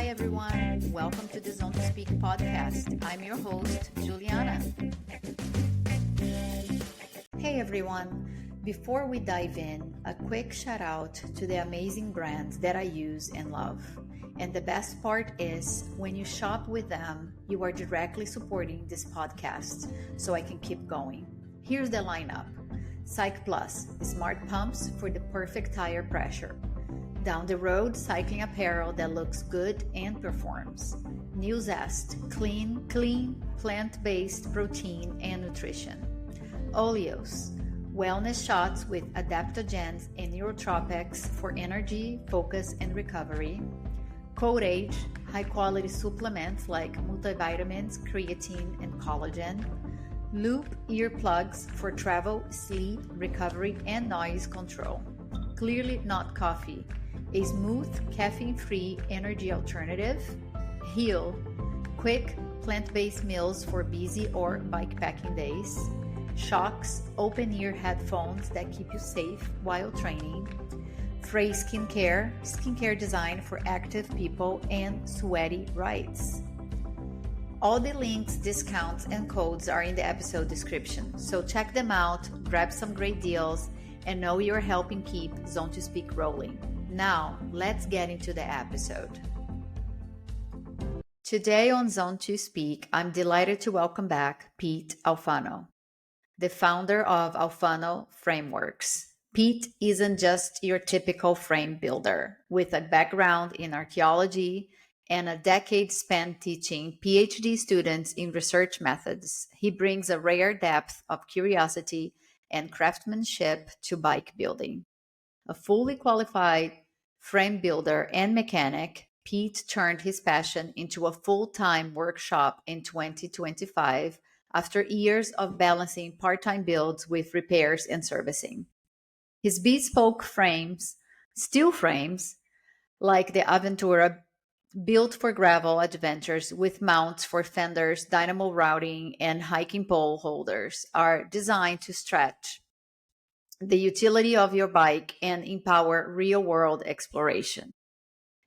everyone. Welcome to the Zone to Speak podcast. I'm your host, Juliana. Hey everyone. Before we dive in, a quick shout out to the amazing brands that I use and love. And the best part is when you shop with them, you are directly supporting this podcast so I can keep going. Here's the lineup. Cyc Plus, smart pumps for the perfect tire pressure. Down the road, cycling apparel that looks good and performs. New Zest, clean, plant-based protein and nutrition. Oleos, wellness shots with adaptogens and neurotropics for energy, focus, and recovery. Code Age, high-quality supplements like multivitamins, creatine, and collagen. Loop earplugs for travel, sleep, recovery, and noise control. Clearly Not Coffee, a smooth, caffeine-free energy alternative. Heal, quick, plant-based meals for busy or bikepacking days. Shocks, open-ear headphones that keep you safe while training. Frey skincare designed for active people and sweaty rides. All the links, discounts, and codes are in the episode description, so check them out, grab some great deals, and know you're helping keep Zone to Speak rolling. Now, let's get into the episode. Today on Zone to Speak, I'm delighted to welcome back Pete Alfano, the founder of Alfano Frameworks. Pete isn't just your typical frame builder with a background in archaeology and a decade spent teaching PhD students in research methods. He brings a rare depth of curiosity and craftsmanship to bike building. A fully qualified frame builder and mechanic, Pete turned his passion into a full-time workshop in 2025 after years of balancing part-time builds with repairs and servicing. His bespoke frames, steel frames, like the Aventura, built for gravel adventures with mounts for fenders, dynamo routing, and hiking pole holders, are designed to stretch the utility of your bike and empower real-world exploration.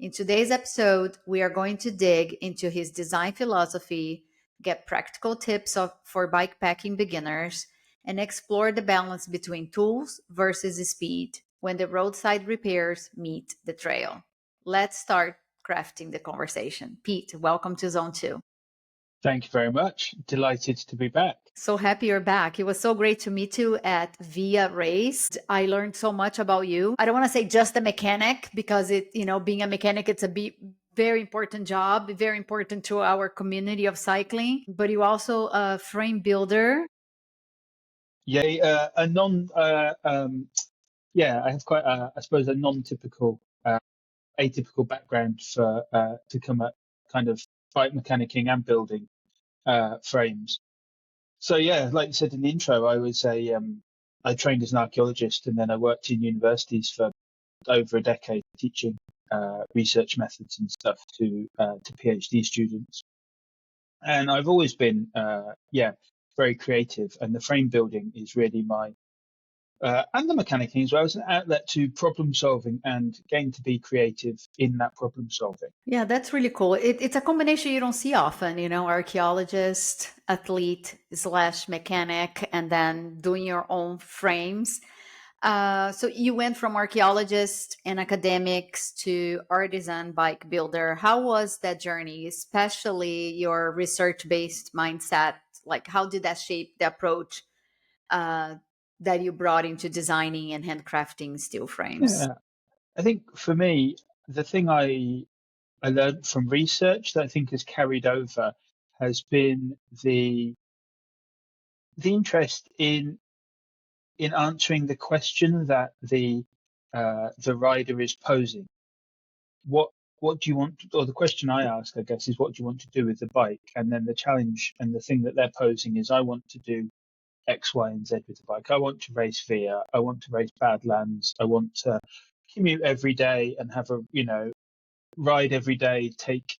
In today's episode, we are going to dig into his design philosophy, get practical tips for bikepacking beginners, and explore the balance between tools versus speed when the roadside repairs meet the trail. Let's start crafting the conversation. Pete, welcome to Zone 2. Thank you very much. Delighted to be back. So happy you're back. It was so great to meet you at Via Race. I learned so much about you. I don't want to say just a mechanic because being a mechanic, it's a very important job, very important to our community of cycling, but you also a frame builder. Yeah, I have quite, I suppose, a non-typical, atypical background to come at kind of bike mechanicking and building frames. So yeah, like you said in the intro, I trained as an archaeologist, and then I worked in universities for over a decade teaching research methods and stuff to PhD students. And I've always been very creative, and the frame building is really my and the mechanicking as well as an outlet to problem solving and getting to be creative in that problem solving. Yeah, that's really cool. It's a combination you don't see often, archaeologist, athlete / mechanic, and then doing your own frames. So you went from archaeologist and academics to artisan bike builder. How was that journey, especially your research-based mindset? Like, how did that shape the approach that you brought into designing and handcrafting steel frames? Yeah, I think for me, the thing I learned from research that I think has carried over has been the interest in answering the question that the rider is posing. What do you want or the question I ask, I guess, is what do you want to do with the bike? And then the challenge and the thing that they're posing is I want to do X, Y, and Z with the bike. I want to race via, I want to race Badlands, I want to commute every day and have ride every day, take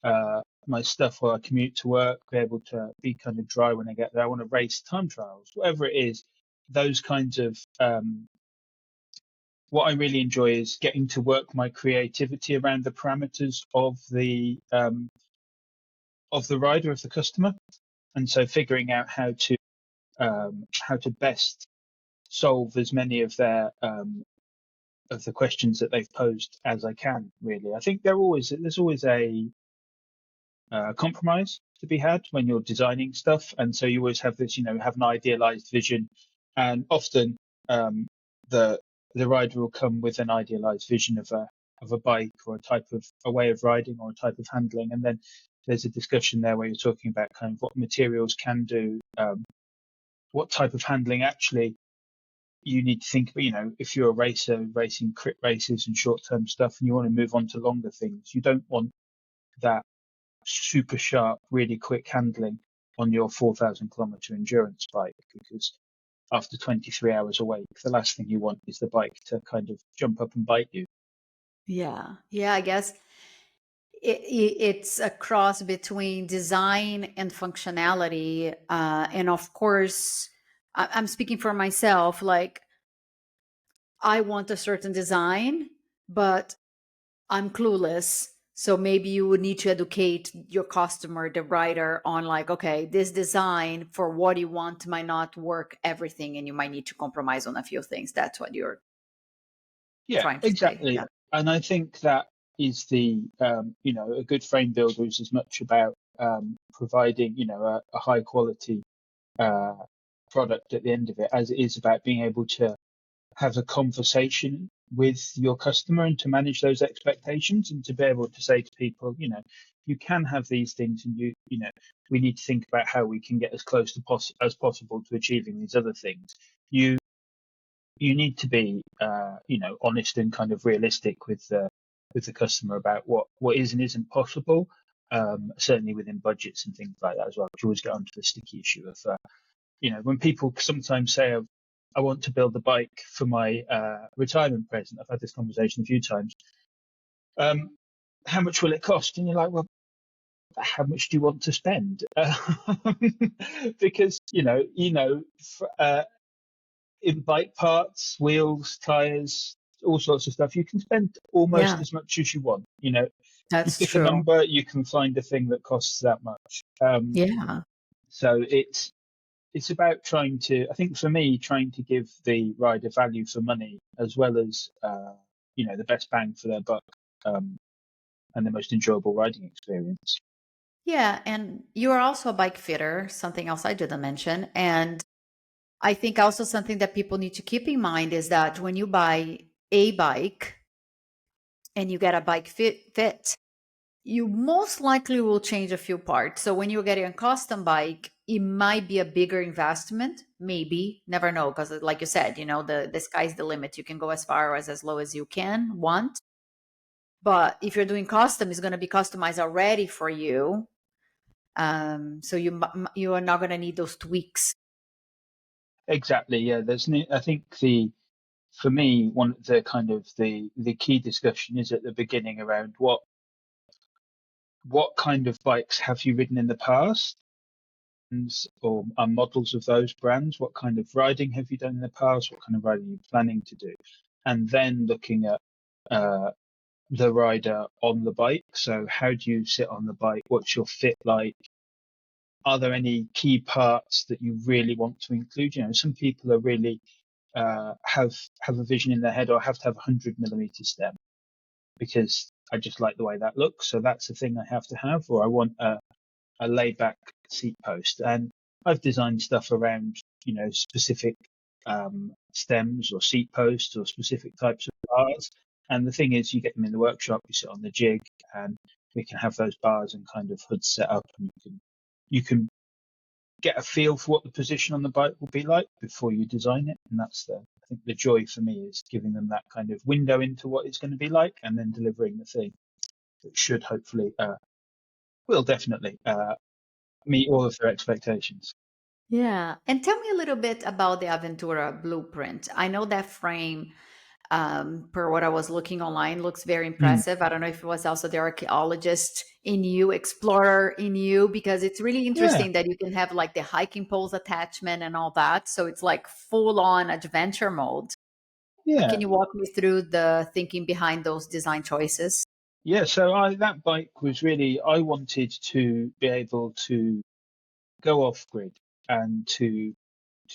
my stuff while I commute to work, be able to be kind of dry when I get there. I want to race time trials, whatever it is, those kinds of what I really enjoy is getting to work my creativity around the parameters of the rider, of the customer, and so figuring out how to best solve as many of the questions that they've posed as I can. Really, I think there's always a compromise to be had when you're designing stuff, and so you always have this, have an idealized vision, and often um, the the rider will come with an idealized vision of a bike or a way of riding or a type of handling, and then there's a discussion there where you're talking about kind of what materials can do, what type of handling actually you need to think about. If you're a racer racing crit races and short term stuff, and you want to move on to longer things, you don't want that super sharp, really quick handling on your 4,000 kilometer endurance bike, because after 23 hours awake, the last thing you want is the bike to kind of jump up and bite you. Yeah. Yeah, I guess it's a cross between design and functionality. And of course, I'm speaking for myself, like I want a certain design, but I'm clueless. So maybe you would need to educate your customer, the writer, on like, okay, this design for what you want might not work everything, and you might need to compromise on a few things. That's what you're Yeah, trying to say. exactly. Yeah. And I think that is a good frame builder is as much about providing, a high quality uh, product at the end of it as it is about being able to have a conversation with your customer and to manage those expectations and to be able to say to people, you can have these things, and we need to think about how we can get as close to as possible to achieving these other things. You you need to be honest and kind of realistic with the customer about what is and isn't possible. Certainly within budgets and things like that as well. You always get onto the sticky issue of when people sometimes say, I want to build a bike for my retirement present. I've had this conversation a few times. How much will it cost? And you're like, well, how much do you want to spend? Because in bike parts, wheels, tires, all sorts of stuff, you can spend almost Yeah, as much as you want. You that's pick a true. number, you can find a thing that costs that much. Yeah. So it's about I think for me, trying to give the rider value for money as well as, the best bang for their buck, and the most enjoyable riding experience. Yeah. And you are also a bike fitter, something else I didn't mention. And I think also something that people need to keep in mind is that when you buy a bike and you get a bike fit, you most likely will change a few parts. So when you're getting a custom bike, it might be a bigger investment, maybe, never know, because like you said, the sky's the limit. You can go as far or as low as you can want. But if you're doing custom, it's going to be customized already for you. So you are not going to need those tweaks. Exactly. Yeah. I think for me, one of the kind of the key discussion is at the beginning around what kind of bikes have you ridden in the past, or models of those brands? What kind of riding have you done in the past? What kind of riding are you planning to do? And then looking at uh, the rider on the bike. So how do you sit on the bike? What's your fit like? Are there any key parts that you really want to include? Some people are really have a vision in their head, or have to have a 100 millimeter stem because I just like the way that looks. So that's the thing I have to have, or I want a laid back seat post. And I've designed stuff around, specific stems or seat posts or specific types of bars. And the thing is, you get them in the workshop, you sit on the jig, and we can have those bars and kind of hoods set up, and you can get a feel for what the position on the bike will be like before you design it. And I think the joy for me is giving them that kind of window into what it's going to be like, and then delivering the thing that should hopefully, will definitely meet all of their expectations. Yeah. And tell me a little bit about the Aventura blueprint. I know that frame, per what I was looking online, looks very Mm. impressive. I don't know if it was also the archaeologist in you, explorer in you, because it's really Yeah, interesting that you can have like the hiking poles attachment and all that. So it's like full on adventure mode. Yeah. Can you walk me through the thinking behind those design choices? Yeah. So that bike was really, I wanted to be able to go off grid and to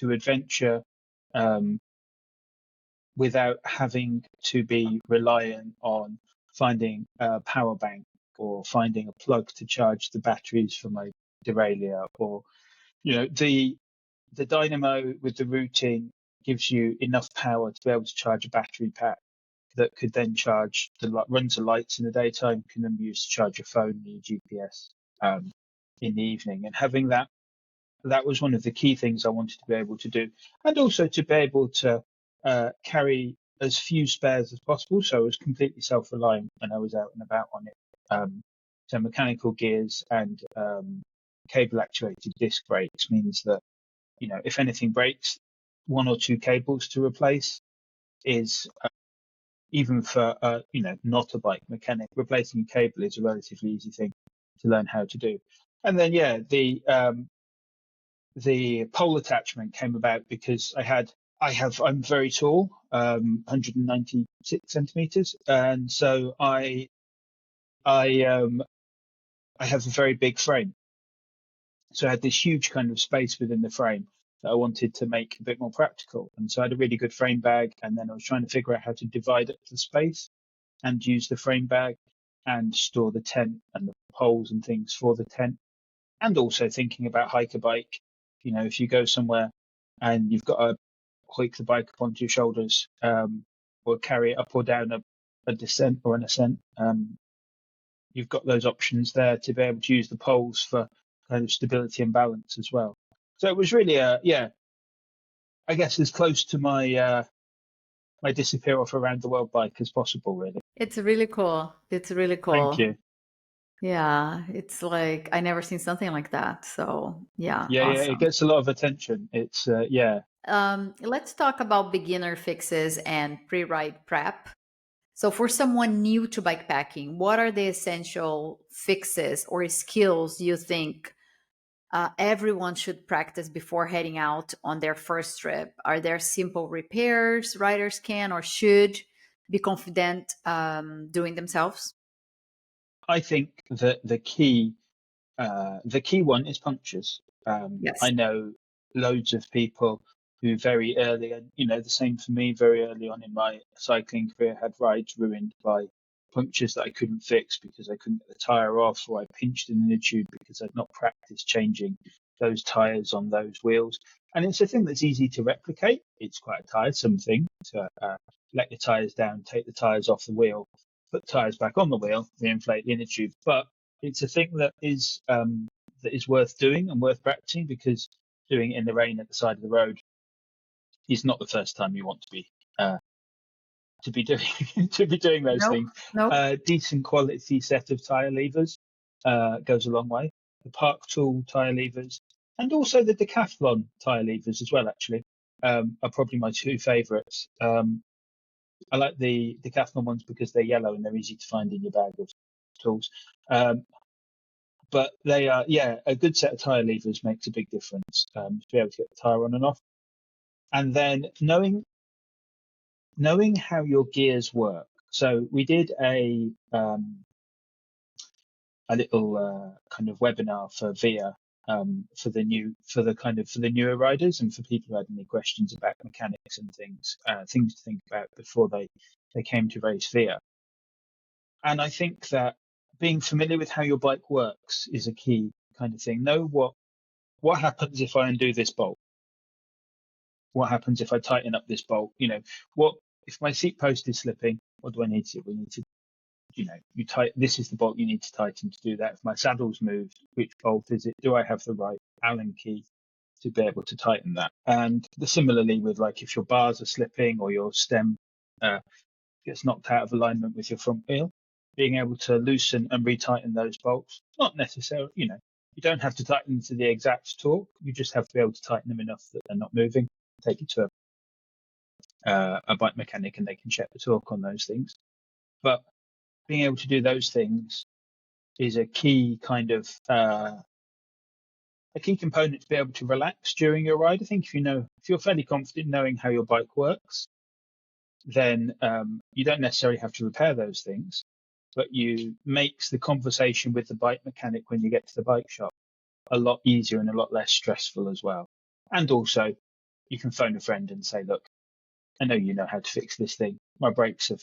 adventure um, without having to be reliant on finding a power bank or finding a plug to charge the batteries for my derailleur, or the dynamo with the routing gives you enough power to be able to charge a battery pack that could then charge runs the lights in the daytime, can then be used to charge your phone and your GPS in the evening. And having that was one of the key things I wanted to be able to do, and also to be able to carry as few spares as possible. So I was completely self-reliant when I was out and about on it. So mechanical gears and cable actuated disc brakes means that, if anything breaks, one or two cables to replace is, even for not a bike mechanic, replacing a cable is a relatively easy thing to learn how to do. And then the pole attachment came about because I'm very tall, 196 centimeters, and so I I have a very big frame. So I had this huge kind of space within the frame that I wanted to make a bit more practical. And so I had a really good frame bag, and then I was trying to figure out how to divide up the space and use the frame bag and store the tent and the poles and things for the tent. And also thinking about hiker bike, if you go somewhere and you've got to hoik the bike up onto your shoulders, or carry it up or down a descent or an ascent, you've got those options there to be able to use the poles for kind of stability and balance as well. So it was really I guess as close to my disappear off around the world bike as possible, really. It's really cool. It's really Thank cool. you. Yeah, it's like I never seen something like that. So yeah, Yeah, it awesome. gets a lot of attention. It's yeah. Let's talk about beginner fixes and pre-ride prep. So for someone new to bikepacking, what are the essential fixes or skills you think everyone should practice before heading out on their first trip? Are there simple repairs riders can or should be confident doing themselves? I think that the key one is punctures. I Yes. know loads of people who very early, and the same for me, very early on in my cycling career, had rides ruined by punctures that I couldn't fix because I couldn't get the tyre off, or I pinched an inner tube because I'd not practiced changing those tyres on those wheels. And it's a thing that's easy to replicate. It's quite a tiresome thing to let your tyres down, take the tyres off the wheel, put tyres back on the wheel, reinflate the inner tube. But it's a thing that is worth doing and worth practicing, because doing it in the rain at the side of the road is not the first time you want to be doing to be doing those Nope. things. Nope. Decent quality set of tire levers goes a long way. The Park Tool tire levers, and also the Decathlon tire levers as well, actually, are probably my two favourites. I like the Decathlon ones because they're yellow and they're easy to find in your bag of tools. Um, but they are, yeah, a good set of tire levers makes a big difference, to be able to get the tire on and off. And then knowing how your gears work. So we did a little kind of webinar for VIA, for the newer riders and for people who had any questions about mechanics and things to think about before they came to race VIA. And I think that being familiar with how your bike works is a key kind of thing. Know what happens if I undo this bolt? What happens if I tighten up this bolt? What if my seat post is slipping? What do I need to do? We need to, this is the bolt you need to tighten to do that. If my saddle's moved, which bolt is it? Do I have the right Allen key to be able to tighten that? And similarly with, like, if your bars are slipping or your stem uh, gets knocked out of alignment with your front wheel, being able to loosen and retighten those bolts. Not necessarily, you don't have to tighten them to the exact torque. You just have to be able to tighten them enough that they're not moving. Take it to a bike mechanic and they can check the torque on those things. But being able to do those things is a key component to be able to relax during your ride. I think if you're fairly confident knowing how your bike works, then you don't necessarily have to repair those things, but you makes the conversation with the bike mechanic when you get to the bike shop a lot easier and a lot less stressful as well. And also, you can phone a friend and say, look, I know you know how to fix this thing. My brakes have,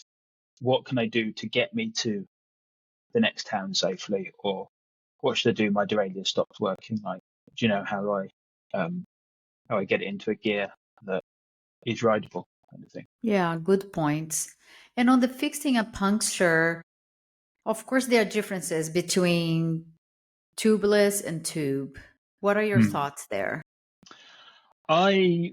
what can I do to get me to the next town safely? Or what should I do? My derailleur stopped working. Like, do you know how I get it into a gear that is rideable, kind of thing? Yeah, good points. And on the fixing a puncture, of course, there are differences between tubeless and tube. What are your Hmm. thoughts there? I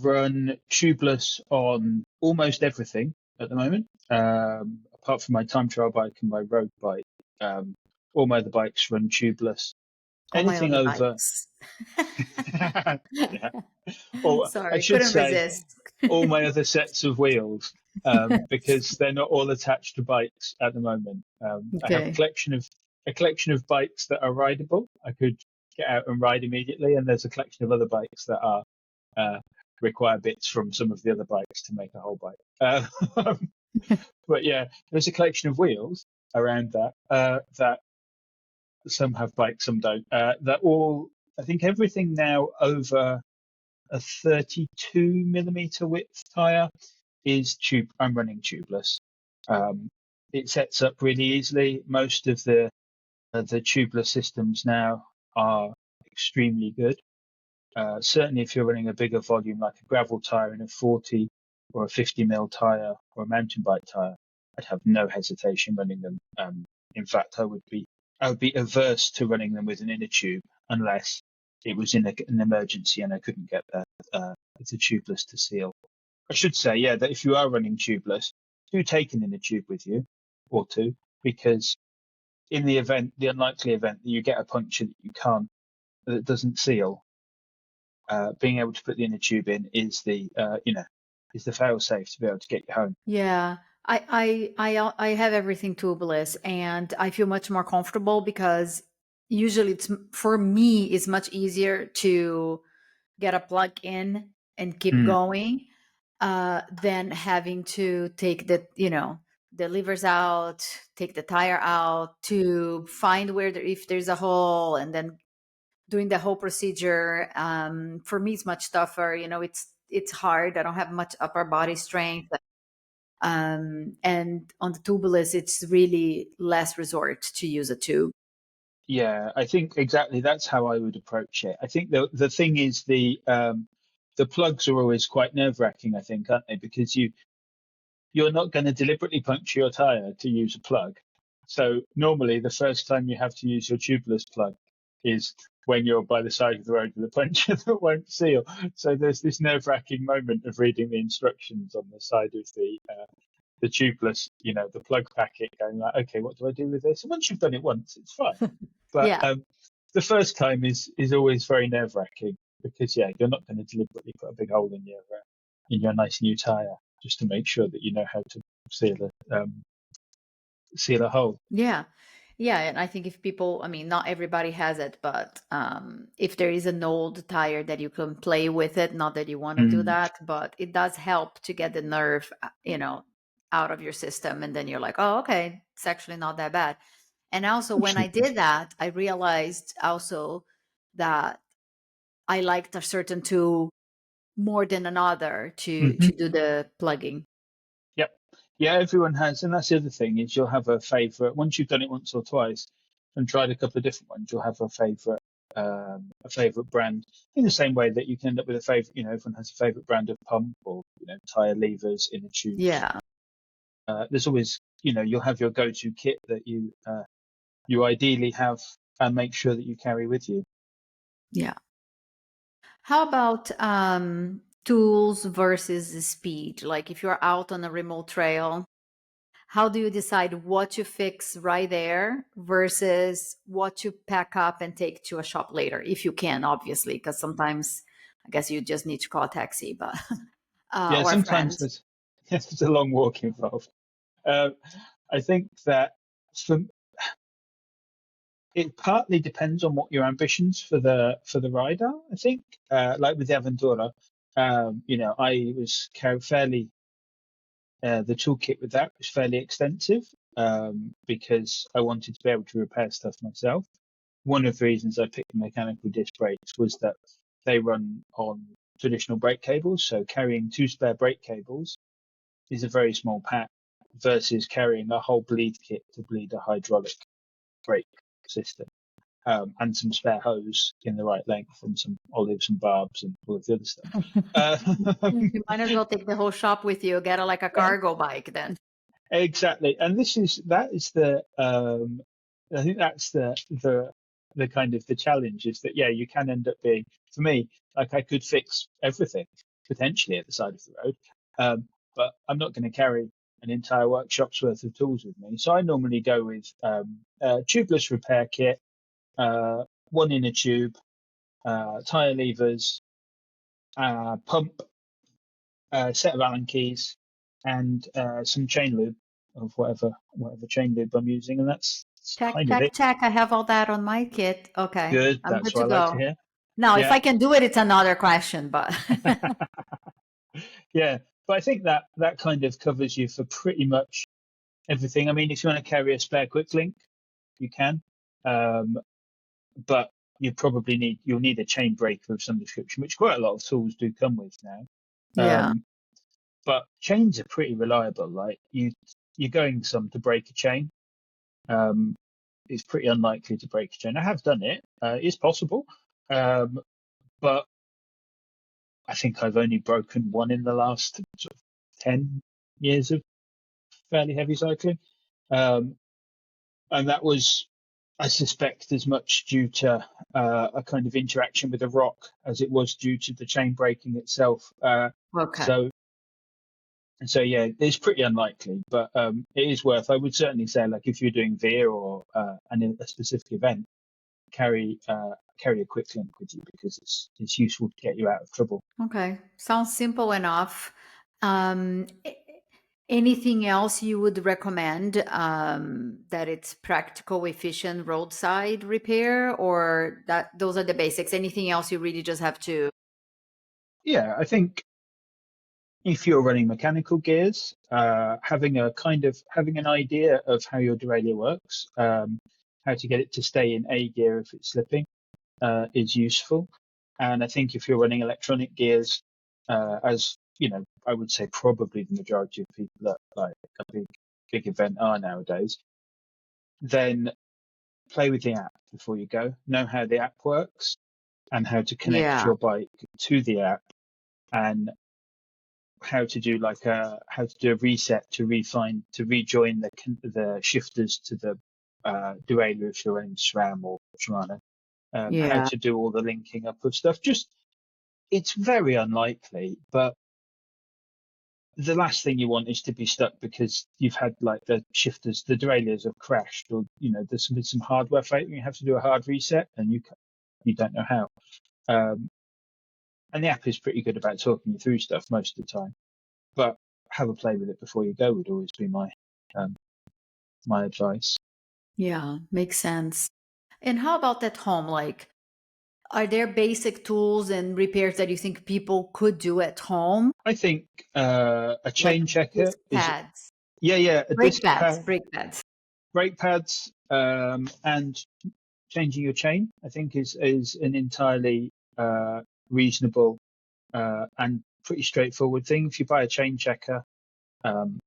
run tubeless on almost everything at the moment, apart from my time trial bike and my road bike. Um, all my other bikes run tubeless. All my Anything other over, bikes. yeah, or I Sorry, should couldn't say, resist. all my other sets of wheels, because they're not all attached to bikes at the moment. I have a Okay. collection of bikes that are rideable. I could get out and ride immediately, and there's a collection of other bikes that are uh, require bits from some of the other bikes to make a whole bike. But yeah, there's a collection of wheels around that some have bikes, some don't. That all, I think everything now over a 32 millimeter width tire is tube. I'm running tubeless. Um, it sets up really easily. Most of the tubeless systems now are extremely good. Certainly, if you're running a bigger volume like a gravel tire in a 40 or a 50 mil tire or a mountain bike tire, I'd have no hesitation running them. In fact, I would be averse to running them with an inner tube unless it was in an emergency and I couldn't get the tubeless to seal. I should say, yeah, that if you are running tubeless, do take an inner tube with you or two, because in the unlikely event that you get a puncture that doesn't seal, being able to put the inner tube in is the fail safe to be able to get you home. Yeah, I have everything tubeless, and I feel much more comfortable because usually for me it's much easier to get a plug in and keep Mm. going than having to take the levers out, take the tire out to find if there's a hole, and then doing the whole procedure. For me, it's much tougher. It's hard. I don't have much upper body strength. And on the tubeless, it's really less resort to use a tube. Yeah, I think exactly that's how I would approach it. I think the thing is the plugs are always quite nerve-wracking, I think, aren't they? Because you're not going to deliberately puncture your tire to use a plug. So normally the first time you have to use your tubeless plug is when you're by the side of the road with a puncture that won't seal. So there's this nerve-wracking moment of reading the instructions on the side of the tubeless, the plug packet, going like, okay, what do I do with this? And once you've done it once, it's fine. But Yeah. the first time is always very nerve-wracking because you're not going to deliberately put a big hole in your nice new tire just to make sure that you know how to seal a hole. Yeah. Yeah. And I think if people, I mean, not everybody has it, but if there is an old tire that you can play with it, not that you want to do Mm. that, but it does help to get the nerve, out of your system. And then you're like, oh, okay, it's actually not that bad. And also, when I Absolutely. did that, I realized also that I liked a certain tool more than another to Hmm. do the plugging. Yep. Yeah, everyone has, and that's the other thing is you'll have a favorite once you've done it once or twice and tried a couple of different ones. You'll have a favorite brand in the same way that you can end up with a favorite. Everyone has a favorite brand of pump or tire levers, inner tubes. Yeah. There's always you'll have your go-to kit that you ideally have and make sure that you carry with you. Yeah. How about tools versus speed? Like if you're out on a remote trail, how do you decide what to fix right there versus what to pack up and take to a shop later, if you can, obviously, because sometimes I guess you just need to call a taxi, but Yeah, or a sometimes friend. there's a long walk involved. Uh, I think that for it partly depends on what your ambitions for the ride are. I think, like with the Aventura, I was fairly the toolkit with that was fairly extensive, because I wanted to be able to repair stuff myself. One of the reasons I picked the mechanical disc brakes was that they run on traditional brake cables, so carrying 2 spare brake cables is a very small pack versus carrying a whole bleed kit to bleed a hydraulic brake system, and some spare hose in the right length and some olives and barbs and all of the other stuff. You might as well take the whole shop with you. Get like a cargo bike then. Exactly, and that is the I think that's the kind of the challenge is that you can end up being, for me, like I could fix everything potentially at the side of the road, but I'm not going to carry an entire workshop's worth of tools with me. So I normally go with a tubeless repair kit, one inner tube, tire levers, pump, set of Allen keys, and some chain lube of whatever chain lube I'm using, and that's Check, kind of check, it. check. I have all that on my kit. Okay, Good, I'm that's good what to I like to go. hear. Now, if Yeah, I can do it, it's another question, but yeah. But I think that kind of covers you for pretty much everything. I mean, if you want to carry a spare quick link, you can, but you'll need a chain breaker of some description, which quite a lot of tools do come with now. yeah, But chains are pretty reliable. Like you're going some to break a chain. It's pretty unlikely to break a chain. I have done it. It's possible, but I think I've only broken one in the last sort of 10 years of fairly heavy cycling. Um, and that was, I suspect, as much due to a kind of interaction with a rock as it was due to the chain breaking itself. okay. So yeah, it's pretty unlikely, but it is worth. I would certainly say, like if you're doing veer or a specific event, carry a quick link with you because it's useful to get you out of trouble. Okay, sounds simple enough. Anything else you would recommend that it's practical, efficient roadside repair, or that those are the basics? Anything else you really just have to? Yeah, I think if you're running mechanical gears, having an idea of how your derailleur works, how to get it to stay in A gear if it's slipping, is useful. And I think if you're running electronic gears, as you know, I would say probably the majority of people that like a big event are nowadays, then play with the app before you go. Know how the app works and how to connect Yeah, your bike to the app, and how to do a reset to rejoin the shifters to the derailleur if you're running SRAM or Shimano. How yeah, to do all the linking up of stuff. Just it's very unlikely, but the last thing you want is to be stuck because you've had like the shifters, the derailleurs have crashed, or there's been some hardware failure. You have to do a hard reset, and you don't know how. Um, and the app is pretty good about talking you through stuff most of the time. But have a play with it before you go would always be um, my advice. yeah, makes sense. And how about at home? Like, are there basic tools and repairs that you think people could do at home? I think a Like chain checker disc is pads, a disc pad, brake pads. brake pads, and changing your chain. I think is an entirely reasonable and pretty straightforward thing. If you buy a chain checker, um,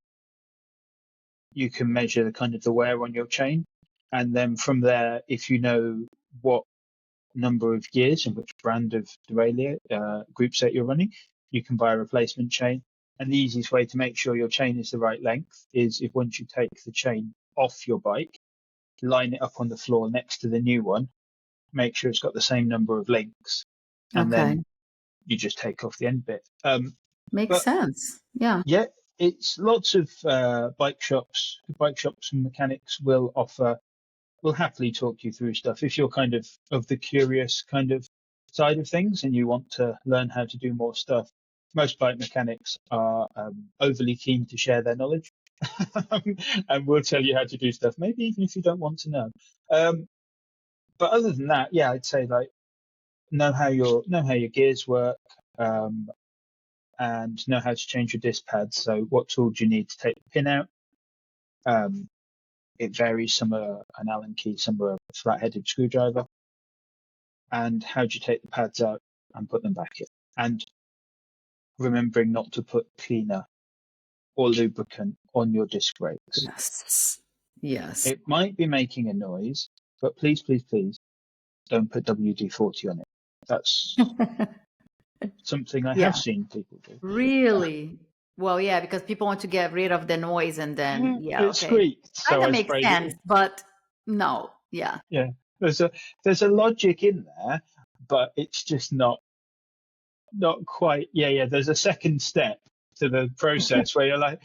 you can measure the kind of the wear on your chain, and then from there, if you know what number of gears and which brand of derailleur group set you're running, you can buy a replacement chain. And the easiest way to make sure your chain is the right length is if once you take the chain off your bike, line it up on the floor next to the new one, make sure it's got the same number of links, and Okay, then you just take off the end bit. makes But sense. Yeah. yeah, it's lots of bike shops and mechanics will happily talk you through stuff if you're kind of the curious kind of side of things and you want to learn how to do more stuff. Most bike mechanics are overly keen to share their knowledge and will tell you how to do stuff, maybe even if you don't want to know. But other than that, yeah, I'd say like know how your gears work, um, and know how to change your disc pads. So what tool do you need to take the pin out? It varies. Some are an Allen key, some are a flat-headed screwdriver. And how do you take the pads out and put them back in? And remembering not to put cleaner or lubricant on your disc brakes. Yes. Yes. It might be making a noise, but please, please, please don't put WD-40 on it. That's something I have seen people do. Really? Well, yeah, because people want to get rid of the noise and then, yeah, It okay. squeaked, so Kind of I makes sprayed sense, it. but no, yeah. Yeah, there's a logic in there, but it's just not quite. Yeah. There's a second step to the process where you're like,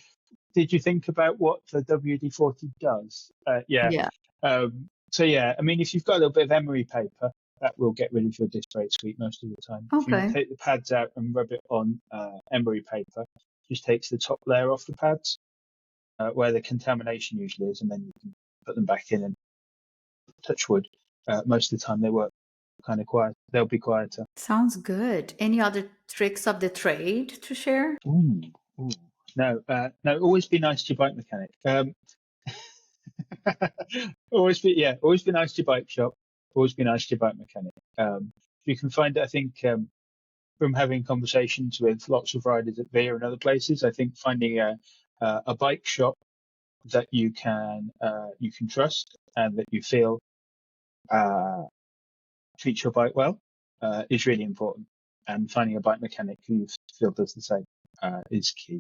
did you think about what the WD-40 does? Yeah. Yeah. So yeah, I mean, if you've got a little bit of emery paper, that will get rid of your disc brake squeak most of the time. If you Okay. take the pads out and rub it on emery paper, just takes the top layer off the pads, where the contamination usually is, and then you can put them back in and touch wood. Most of the time they work kind of quiet. They'll be quieter. Sounds good. Any other tricks of the trade to share? Ooh. No, always be nice to your bike mechanic. Always be nice to your bike shop. Always be nice to your bike mechanic. You can find it, I think, from having conversations with lots of riders at VIA and other places, I think finding a bike shop that you can trust and that you feel treats your bike well is really important. And finding a bike mechanic who you feel does the same is key.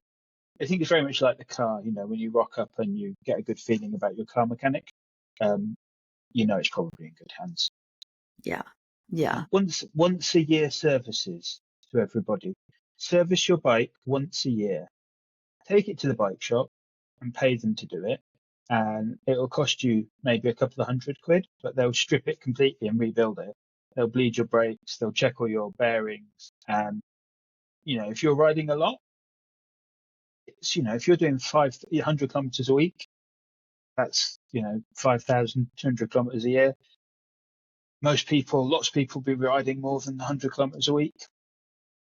I think it's very much like the car. You know, when you rock up and you get a good feeling about your car mechanic, you know it's probably in good hands. Yeah. Yeah. Once a year services to everybody. Service your bike once a year. Take it to the bike shop and pay them to do it. And it'll cost you maybe a couple of £100, but they'll strip it completely and rebuild it. They'll bleed your brakes. They'll check all your bearings. And, you know, if you're riding a lot, it's, you know, if you're doing 500 kilometers a week, that's, you know, 5,200 kilometers a year. Lots of people be riding more than 100 kilometers a week.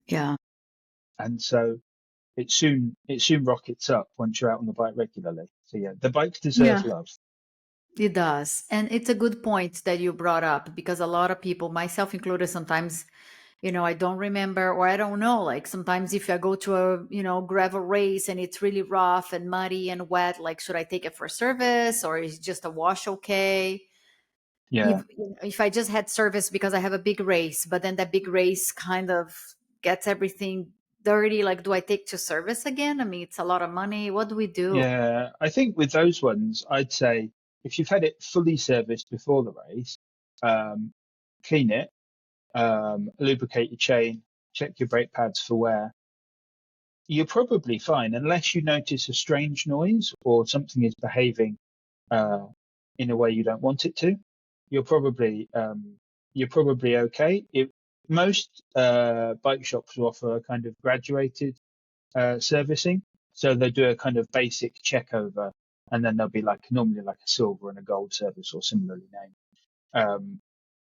Yeah. And so it soon rockets up once you're out on the bike regularly. So yeah, the bikes deserve love. It does. And it's a good point that you brought up because a lot of people, myself included, sometimes, you know, I don't remember or I don't know. Like sometimes if I go to a, you know, gravel race and it's really rough and muddy and wet, like should I take it for service or is just a wash okay? Yeah. If I just had service because I have a big race, but then that big race kind of gets everything dirty, like do I take to service again? I mean, it's a lot of money. What do we do? Yeah. I think with those ones, I'd say if you've had it fully serviced before the race, clean it, lubricate your chain, check your brake pads for wear. You're probably fine unless you notice a strange noise or something is behaving in a way you don't want it to. You're probably okay. Most bike shops will offer a kind of graduated servicing, so they do a kind of basic check over, and then there'll be normally like a silver and a gold service or similarly named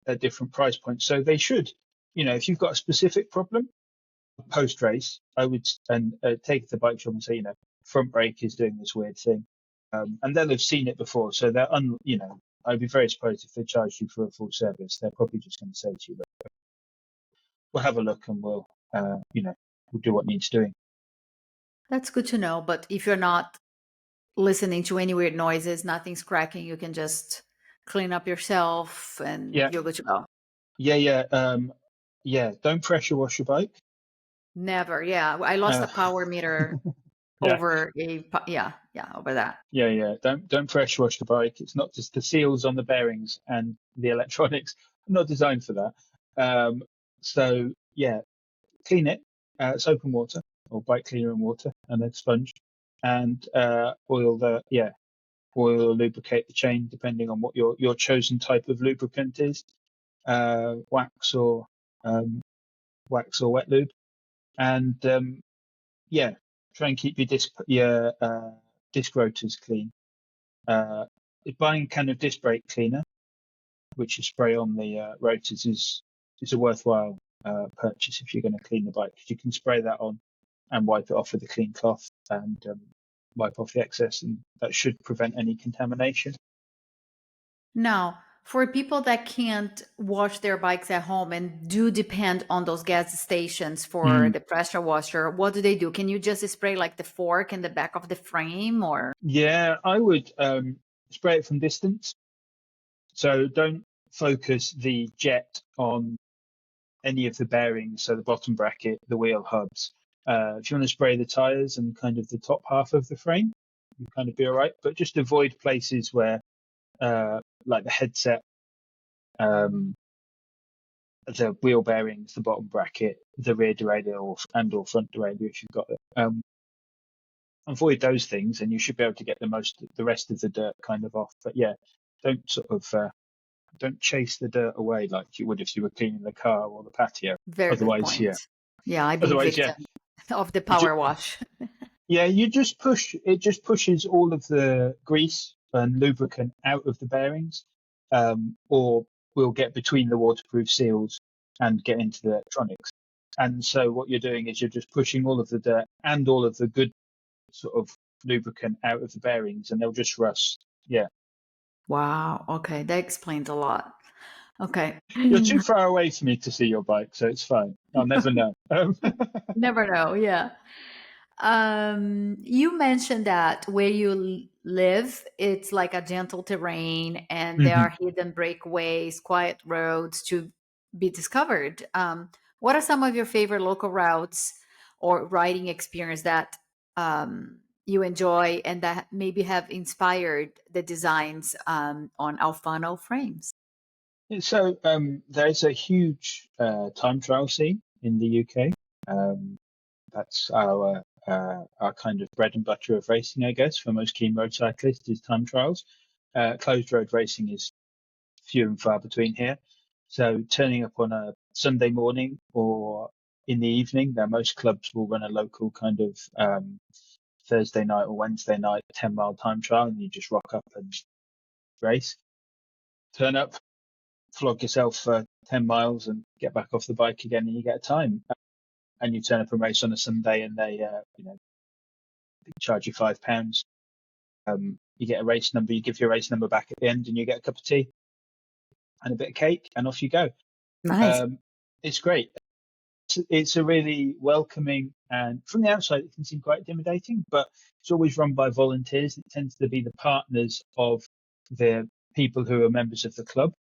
at different price points. So they should, you know, if you've got a specific problem post race, I would take it to the bike shop and say, you know, front brake is doing this weird thing, and they'll have seen it before, so they're you know. I'd be very surprised if they charged you for a full service. They're probably just going to say to you, look, we'll have a look and we'll, you know, we'll do what needs doing. That's good to know. But if you're not listening to any weird noises, nothing's cracking, you can just clean up yourself and Yeah. you're good to go. Yeah. Don't pressure wash your bike. Never. Yeah. I lost a power meter Yeah. over over that. Yeah. Don't pressure wash the bike. It's not just the seals on the bearings and the electronics. I'm not designed for that. So yeah, clean it, soap and water or bike cleaner and water and a sponge, and oil or lubricate the chain depending on what your chosen type of lubricant is, wax or wet lube, and try and keep your disc rotors clean. Buying a can of disc brake cleaner, which you spray on the rotors, is a worthwhile purchase if you're going to clean the bike, because you can spray that on and wipe it off with a clean cloth and wipe off the excess, and that should prevent any contamination. Now, for people that can't wash their bikes at home and do depend on those gas stations for Mm. the pressure washer, what do? Can you just spray like the fork in the back of the frame or? Yeah, I would spray it from distance. So don't focus the jet on any of the bearings, so the bottom bracket, the wheel hubs. If you want to spray the tires and kind of the top half of the frame, you kind of be all right. But just avoid places where, like the headset, the wheel bearings, the bottom bracket, the rear derailleur or front derailleur if you've got it. Avoid those things, and you should be able to get the rest of the dirt kind of off. But yeah, don't sort of don't chase the dirt away like you would if you were cleaning the car or the patio. Very good Otherwise, point. yeah. Yeah, I've been Otherwise, yeah. victim of the power wash. Yeah, you just push. It just pushes all of the grease and lubricant out of the bearings, or will get between the waterproof seals and get into the electronics. And so what you're doing is you're just pushing all of the dirt and all of the good sort of lubricant out of the bearings, and they'll just rust. Yeah. Wow. Okay, that explains a lot. Okay. You're too far away for me to see your bike, so it's fine. I'll never know. Never know. Yeah. You mentioned that where you live, it's like a gentle terrain and there Mhm. are hidden breakaways, quiet roads to be discovered. What are some of your favorite local routes or riding experience that you enjoy and that maybe have inspired the designs on Alfano frames? So there's a huge time trial scene in the UK. Um, that's our kind of bread and butter of racing, I guess, for most keen road cyclists is time trials. Closed road racing is few and far between here. So turning up on a Sunday morning or in the evening, now most clubs will run a local kind of Thursday night or Wednesday night 10-mile time trial, and you just rock up and race. Turn up, flog yourself for 10 miles and get back off the bike again, and you get a time. And you turn up and race on a Sunday, and they charge you £5. You get a race number, you give your race number back at the end, and you get a cup of tea and a bit of cake, and off you go. Nice. It's great. It's a really welcoming, and from the outside it can seem quite intimidating, but it's always run by volunteers. It tends to be the partners of the people who are members of the club,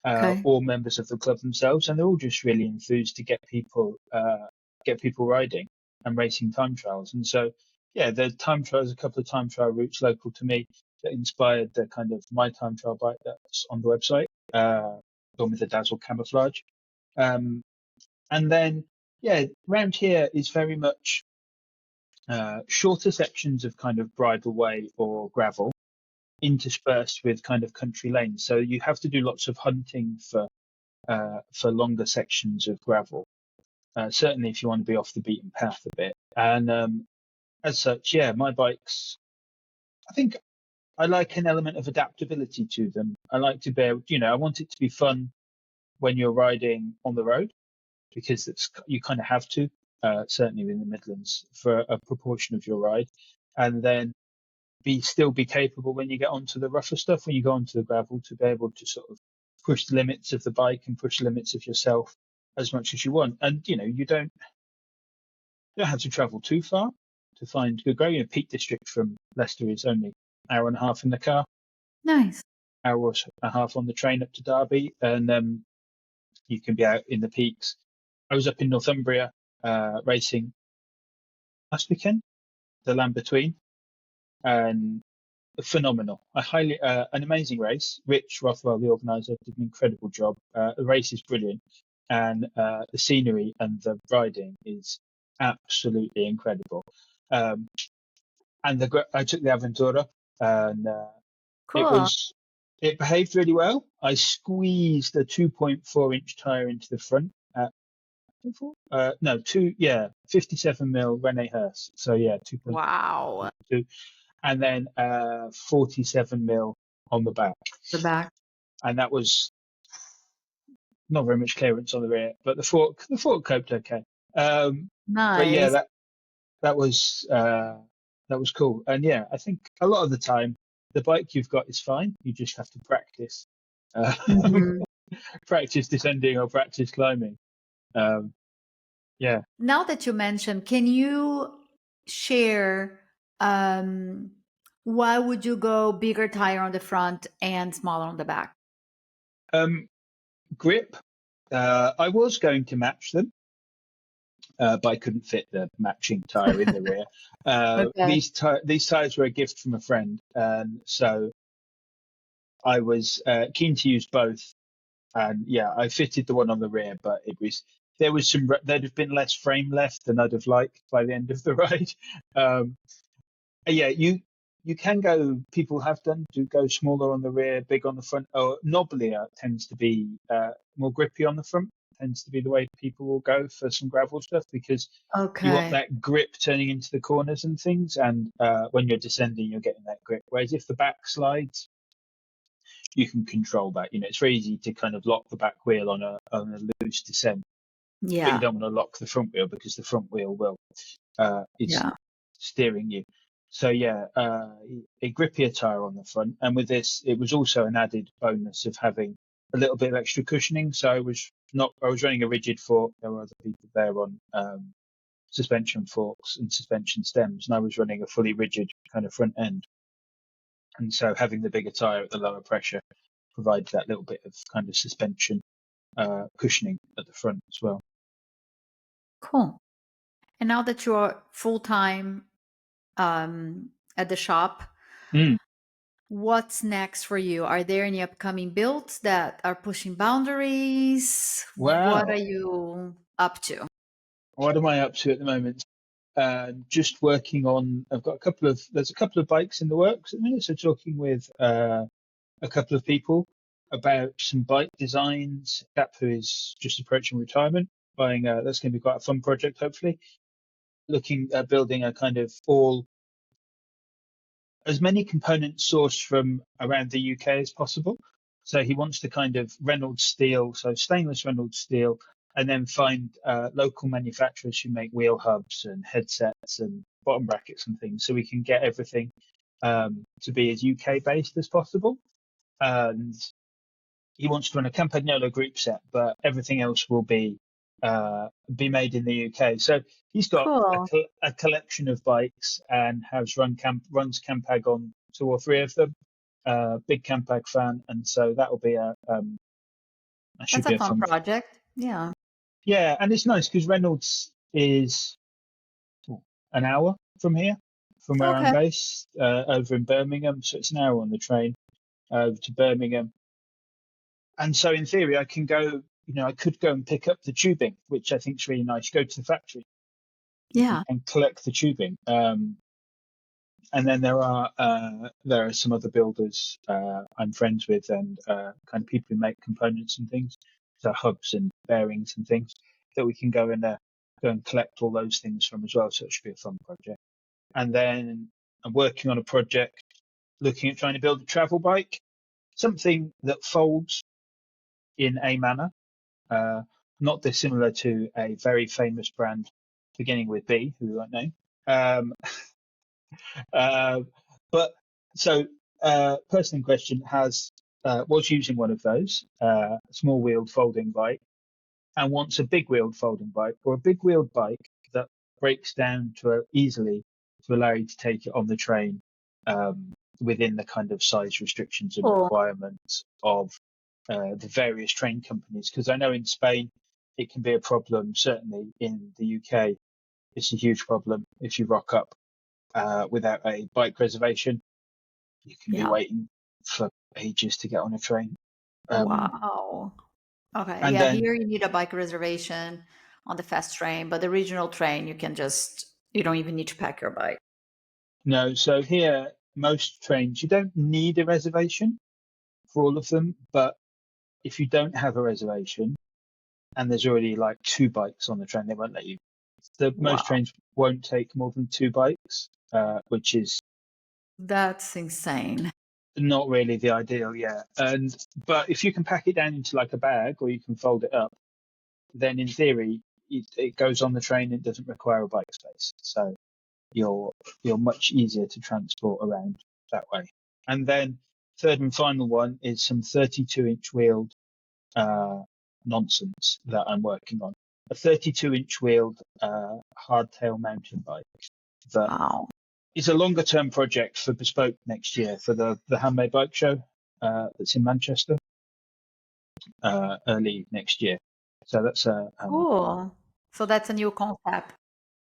Okay. or members of the club themselves, and they're all just really enthused to get people riding and racing time trials. And so, yeah, the time trials, a couple of time trial routes local to me that inspired the kind of my time trial bike that's on the website, done with the Dazzle camouflage. And then, yeah, around here is very much shorter sections of kind of bridleway or gravel interspersed with kind of country lanes. So you have to do lots of hunting for longer sections of gravel. Certainly, if you want to be off the beaten path a bit. And as such, yeah, my bikes, I think I like an element of adaptability to them. I like to be able, I want it to be fun when you're riding on the road, because you kind of have to, certainly in the Midlands, for a proportion of your ride, and then still be capable when you get onto the rougher stuff, when you go onto the gravel, to be able to sort of push the limits of the bike and push the limits of yourself as much as you want. And you don't have to travel too far to find good grade. Peak District from Leicester is only an hour and a half in the car, Nice. hour and a half on the train up to Derby, and you can be out in the peaks. I was up in Northumbria racing last weekend, the Land Between, and phenomenal. An amazing race. Rich Rothwell, the organizer, did an incredible job. The race is brilliant, and the scenery and the riding is absolutely incredible. And I took the Aventura, and it Cool. was it behaved really well. I squeezed a 2.4-inch tire into the front. No, 57 mil Rene Hurst. So yeah, 2.2, Wow. and then 47 mil on the back, The back. and that was not very much clearance on the rear, but the fork coped okay. But yeah, Nice. that was cool. And yeah, I think a lot of the time the bike you've got is fine. You just have to practice, uh, Mhm. practice descending or practice climbing. Um, yeah. Now that you mentioned, can you share um, why would you go bigger tire on the front and smaller on the back? Um, grip. I was going to match them, but I couldn't fit the matching tire in the rear. Okay. These tires were a gift from a friend, and so I was keen to use both. And yeah, I fitted the one on the rear, but there'd have been less frame left than I'd have liked by the end of the ride. Um, yeah, you can go. People have done do go smaller on the rear, big on the front. Or knobblier tends to be more grippy on the front. Tends to be the way people will go for some gravel stuff because you want Okay. that grip turning into the corners and things. And when you're descending, you're getting that grip. Whereas if the back slides, you can control that. It's very easy to kind of lock the back wheel on a loose descent, but you Yeah. don't want to lock the front wheel because the front wheel will is Yeah. steering you. So yeah, a grippier tire on the front, and with this, it was also an added bonus of having a little bit of extra cushioning. So I was running a rigid fork. There were other people there on suspension forks and suspension stems, and I was running a fully rigid kind of front end. And so having the bigger tire at the lower pressure provides that little bit of kind of suspension cushioning at the front as well. Cool. And now that you're full time at the shop, Mm. what's next for you? Are there any upcoming builds that are pushing boundaries? What are Wow. you up to? What am I up to at the moment? Just working on. There's a couple of bikes in the works at the minute. So talking with a couple of people about some bike designs. A chap who is just approaching retirement, buying. That's going to be quite a fun project, hopefully. Looking at building a kind of all as many components sourced from around the UK as possible. So he wants to kind of Reynolds steel, so stainless Reynolds steel, and then find local manufacturers who make wheel hubs and headsets and bottom brackets and things, so we can get everything to be as UK based as possible. And he wants to run a Campagnolo group set, but everything else will be made in the UK. So he's got Cool. a collection of bikes and runs Campag on two or three of them. Big Campag fan, and so that will be that should That's a be a fun fun. project. Yeah. Yeah, and it's nice because Reynolds is an hour from here, from where I'm Okay. based, over in Birmingham. So it's an hour on the train over to Birmingham. And so in theory, I could go and pick up the tubing, which I think is really nice. Go to the factory Yeah. and collect the tubing. And then there are some other builders I'm friends with and kind of people who make components and things, so hubs and bearings and things that we can go and collect all those things from as well. So it should be a fun project. And then I'm working on a project looking at trying to build a travel bike, something that folds in a manner, uh, not dissimilar to a very famous brand beginning with B, who we won't name. Um, uh, but so, person in question was using one of those, small wheeled folding bike, and wants a big wheeled folding bike or a big wheeled bike that breaks down easily to allow you to take it on the train within the kind of size restrictions and Cool. requirements of the various train companies. Because I know in Spain it can be a problem. Certainly in the UK, it's a huge problem if you rock up without a bike reservation. You can be Yeah. waiting for ages to get on a train. Um, Wow. Okay. and Yeah. then Here you need a bike reservation on the fast train, but the regional train, you don't even need to pack your bike. no, so here most trains you don't need a reservation for all of them, but if you don't have a reservation and there's already like two bikes on the train, they won't let you. Most Wow. trains won't take more than two bikes, which is That's insane. not really the ideal, yeah. But if you can pack it down into like a bag or you can fold it up, then in theory it goes on the train. It doesn't require a bike space. So you're much easier to transport around that way. And then third and final one is some 32-inch wheeled nonsense that I'm working on. A 32-inch wheeled hardtail mountain bike that Wow. is a longer term project for Bespoke next year for the Handmade Bike Show that's in Manchester early next year. So that's Cool. So that's a new concept.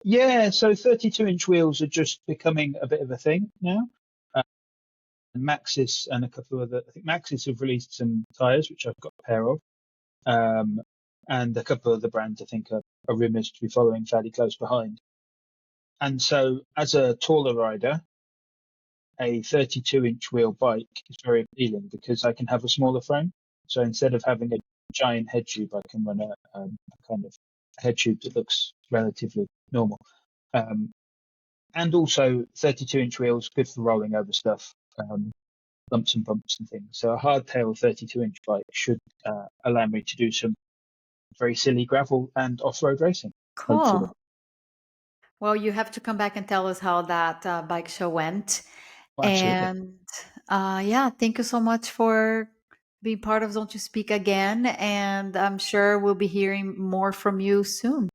yeah. So 32-inch wheels are just becoming a bit of a thing now. And Maxis and a couple of other, I think Maxis have released some tires, which I've got a pair of. And a couple of the brands I think are rumours to be following fairly close behind. And so as a taller rider, a 32-inch wheel bike is very appealing because I can have a smaller frame. So instead of having a giant head tube, I can run a kind of head tube that looks relatively normal. And also 32-inch wheels, good for rolling over stuff, lumps and bumps and things. So a hardtail 32-inch bike should allow me to do some very silly gravel and off-road racing, hopefully. Cool. Well, you have to come back and tell us how that bike show went. Well, absolutely. And yeah, thank you so much for being part of Don't You Speak again. And I'm sure we'll be hearing more from you soon.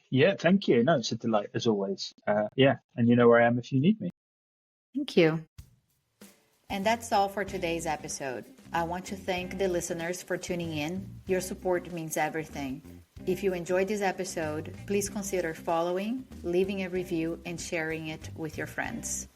Yeah, thank you. No, it's a delight as always. Yeah, and you know where I am if you need me. Thank you. And that's all for today's episode. I want to thank the listeners for tuning in. Your support means everything. If you enjoyed this episode, please consider following, leaving a review, and sharing it with your friends.